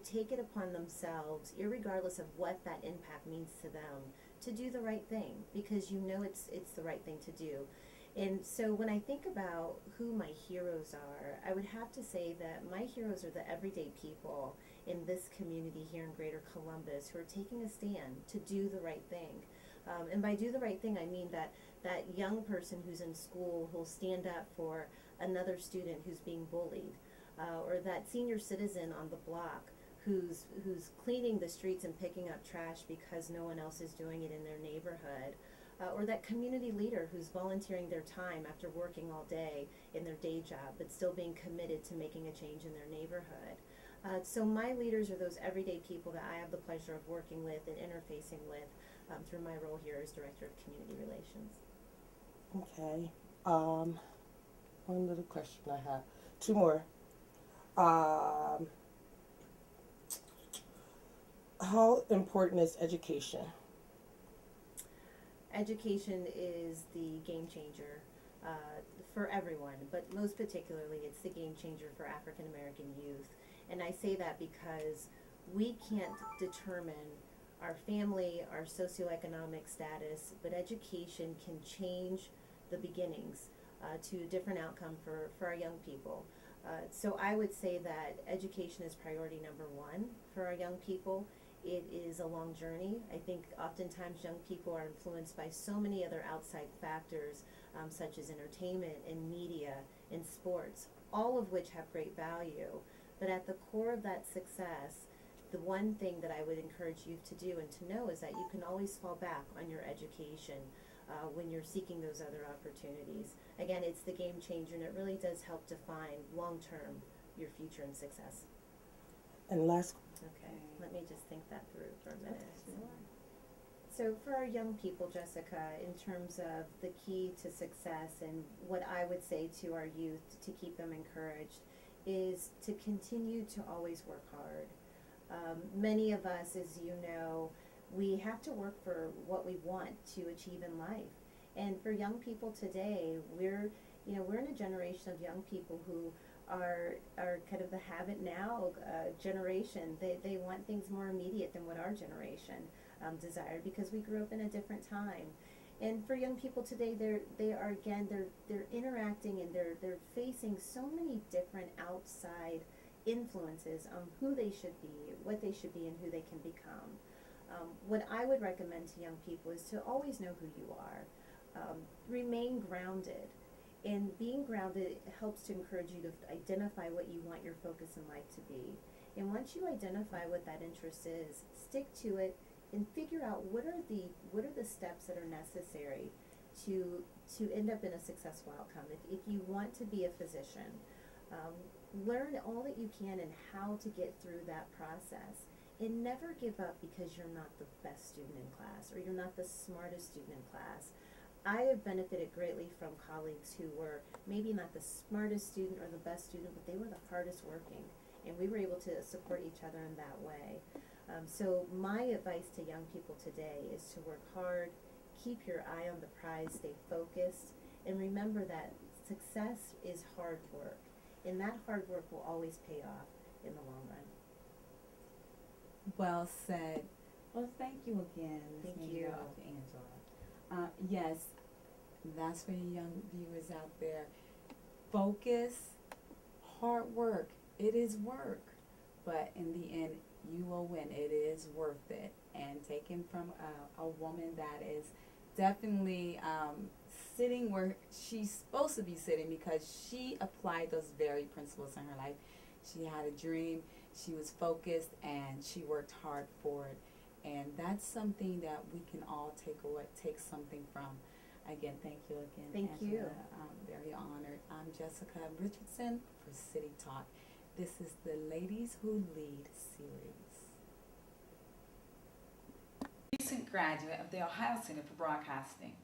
take it upon themselves, irregardless of what that impact means to them, to do the right thing, because you know it's the right thing to do. And so when I think about who my heroes are, I would have to say that my heroes are the everyday people in this community here in Greater Columbus who are taking a stand to do the right thing. And by do the right thing, I mean that young person who's in school who'll stand up for another student who's being bullied, or that senior citizen on the block who's cleaning the streets and picking up trash because no one else is doing it in their neighborhood, or that community leader who's volunteering their time after working all day in their day job but still being committed to making a change in their neighborhood. So my leaders are those everyday people that I have the pleasure of working with and interfacing with through my role here as Director of Community Relations. Okay. One little question I have. Two more. Um, how important is education? Education is the game changer for everyone, but most particularly it's the game changer for African American youth. And I say that because we can't determine our family, our socioeconomic status, but education can change the beginnings to a different outcome for our young people. So I would say that education is priority number one for our young people. It is a long journey. I think oftentimes young people are influenced by so many other outside factors, such as entertainment and media and sports, all of which have great value. But at the core of that success, the one thing that I would encourage youth to do and to know is that you can always fall back on your education when you're seeking those other opportunities. Again, it's the game changer, and it really does help define long-term your future and success. And last. Okay, let me just think that through for a minute. So for our young people, Jessica, in terms of the key to success and what I would say to our youth to keep them encouraged is to continue to always work hard. Many of us, as you know, we have to work for what we want to achieve in life. And for young people today, we're in a generation of young people who are kind of the have it now generation. They want things more immediate than what our generation desired, because we grew up in a different time. And for young people today, they're interacting and they're facing so many different outside influences on who they should be, what they should be, and who they can become. What I would recommend to young people is to always know who you are. Remain grounded. And being grounded helps to encourage you to identify what you want your focus in life to be. And once you identify what that interest is, stick to it and figure out what are the steps that are necessary to end up in a successful outcome. If you want to be a physician, learn all that you can and how to get through that process. And never give up because you're not the best student in class or you're not the smartest student in class. I have benefited greatly from colleagues who were maybe not the smartest student or the best student, but they were the hardest working, and we were able to support each other in that way. So my advice to young people today is to work hard, keep your eye on the prize, stay focused, and remember that success is hard work, and that hard work will always pay off in the long run. Well said. Well, thank you again, Ms. Thank Mingo, you. Dr. Angela. Yes, that's for the young viewers out there. Focus, hard work. It is work, but in the end, you will win. It is worth it. And taken from a woman that is definitely sitting where she's supposed to be sitting, because she applied those very principles in her life. She had a dream, she was focused, and she worked hard for it. And that's something that we can all take something from. Again, thank you again, Thank Angela. you. I'm very honored. I'm Jessica Richardson for City Talk. This is the Ladies Who Lead series. Recent graduate of the Ohio Center for Broadcasting.